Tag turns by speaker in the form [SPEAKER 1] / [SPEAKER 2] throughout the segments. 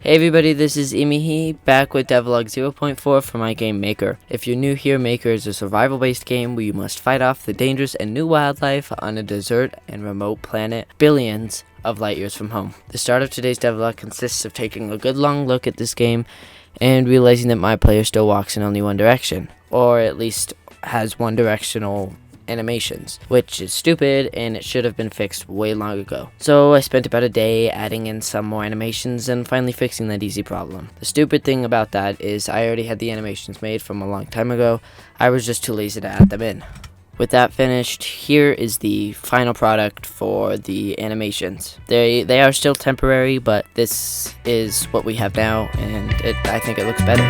[SPEAKER 1] Hey everybody, this is Imihi, back with devlog 0.4 for my game Makr. If you're new here, Makr is a survival-based game where you must fight off the dangerous and new wildlife on a desert and remote planet billions of light years from home. The start of today's devlog consists of taking a good long look at this game and realizing that my player still walks in only one direction, or at least has one directional animations, which is stupid and it should have been fixed way long ago. So I spent about a day adding in some more animations and finally fixing that easy problem. The stupid thing about that is I already had the animations made from a long time ago. I was just too lazy to add them in. With that finished, here is the final product for the animations. They are still temporary, but this is what we have now, and I think it looks better.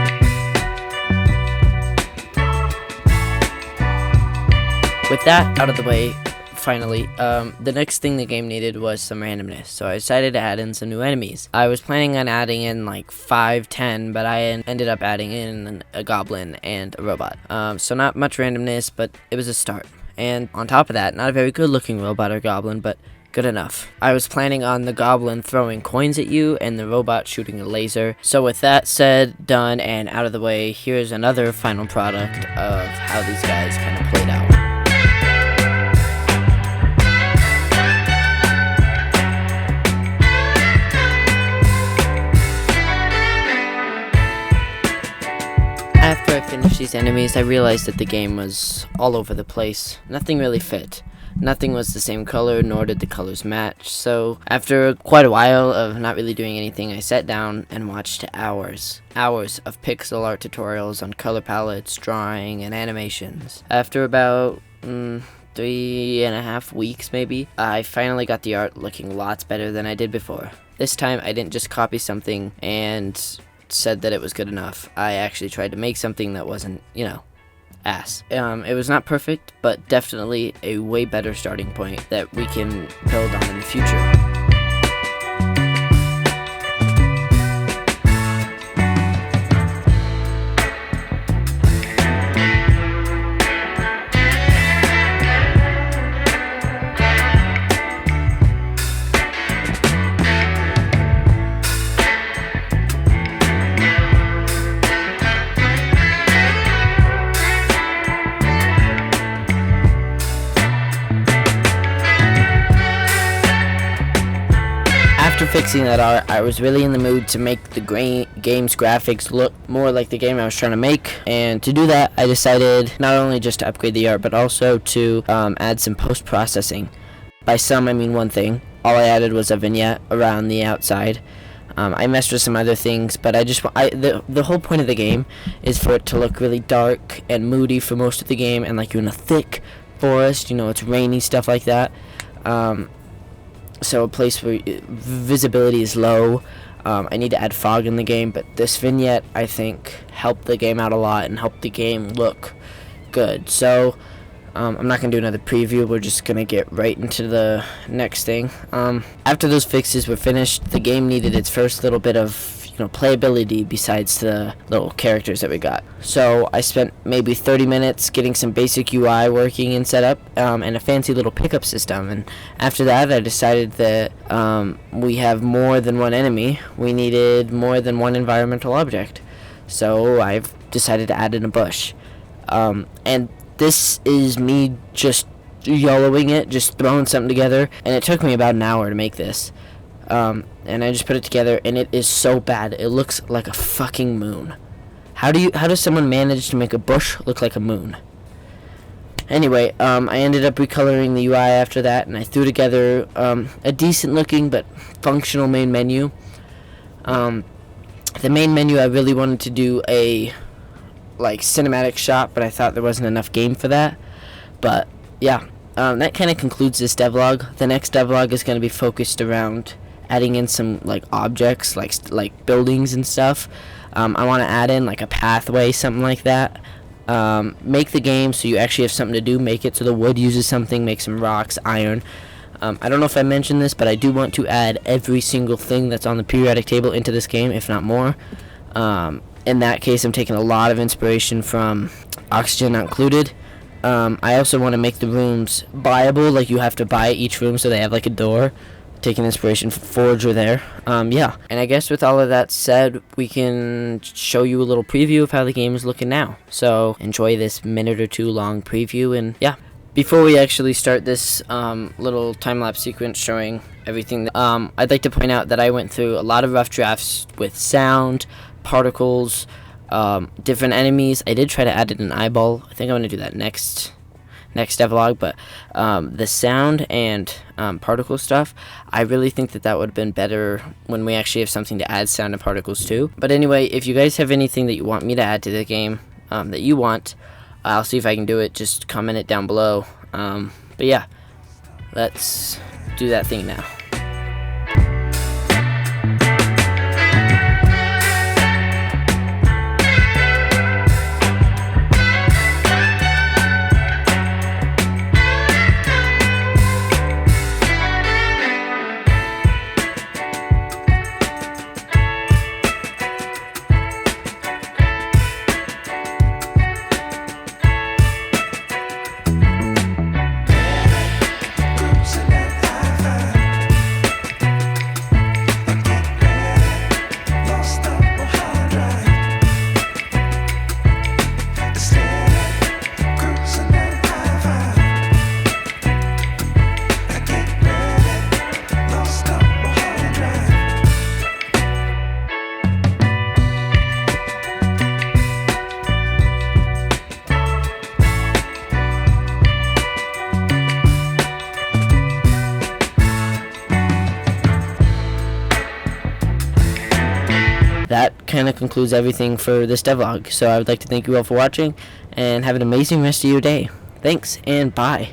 [SPEAKER 1] With that out of the way, finally, the next thing the game needed was some randomness, so I decided to add in some new enemies. I was planning on adding in like 5, 10, but I ended up adding in a goblin and a robot. So not much randomness, but it was a start. And on top of that, not a very good looking robot or goblin, but good enough. I was planning on the goblin throwing coins at you and the robot shooting a laser. So with that said, done, and out of the way, here's another final product of how these guys kind of played out. After I finished these enemies, I realized that the game was all over the place. Nothing really fit. Nothing was the same color, nor did the colors match. So after quite a while of not really doing anything, I sat down and watched hours of pixel art tutorials on color palettes, drawing, and animations. After about 3.5 weeks maybe, I finally got the art looking lots better than I did before. This time I didn't just copy something and said that it was good enough. I actually tried to make something that wasn't, ass. It was not perfect, but definitely a way better starting point that we can build on in the future. After fixing that art, I was really in the mood to make the game's graphics look more like the game I was trying to make, and to do that, I decided not only just to upgrade the art, but also to add some post-processing. By some, I mean one thing. All I added was a vignette around the outside. I messed with some other things, but the whole point of the game is for it to look really dark and moody for most of the game, and like you're in a thick forest, it's rainy, stuff like that. So a place where visibility is low. I need to add fog in the game, but this vignette, I think, helped the game out a lot and helped the game look good. So I'm not going to do another preview. We're just going to get right into the next thing. After those fixes were finished, the game needed its first little bit of playability besides the little characters that we got. So I spent maybe 30 minutes getting some basic UI working and set up, and a fancy little pickup system. And after that, I decided that we have more than one enemy. We needed more than one environmental object. So I've decided to add in a bush. And this is me just YOLOing it, just throwing something together. And it took me about an hour to make this. And I just put it together, and it is so bad. It looks like a fucking moon. How does someone manage to make a bush look like a moon? Anyway, I ended up recoloring the UI after that, and I threw together a decent looking but functional main menu. The main menu, I really wanted to do a cinematic shot, but I thought there wasn't enough game for that. But yeah, that kind of concludes this devlog. The next devlog is going to be focused around adding in some objects like buildings and stuff. I want to add in a pathway, something like that. Make the game so you actually have something to do. Make it so the wood uses something. Make some rocks, iron. I don't know if I mentioned this, but I do want to add every single thing that's on the periodic table into this game, if not more. In that case, I'm taking a lot of inspiration from Oxygen Not Included. I also want to make the rooms buyable, you have to buy each room so they have a door taking inspiration from Forger there. Yeah, and I guess with all of that said, we can show you a little preview of how the game is looking now. So enjoy this minute or two long preview, and yeah. Before we actually start this little time-lapse sequence showing everything, I'd like to point out that I went through a lot of rough drafts with sound, particles, different enemies. I did try to add in an eyeball. I think I'm going to do that next devlog, but the sound and particle stuff, I really think that would have been better when we actually have something to add sound and particles to. But anyway, if you guys have anything that you want me to add to the game that you want, I'll see if I can do it. Just comment it down below. But yeah, let's do that thing now. That kind of concludes everything for this devlog. So I would like to thank you all for watching, and have an amazing rest of your day. Thanks, and bye.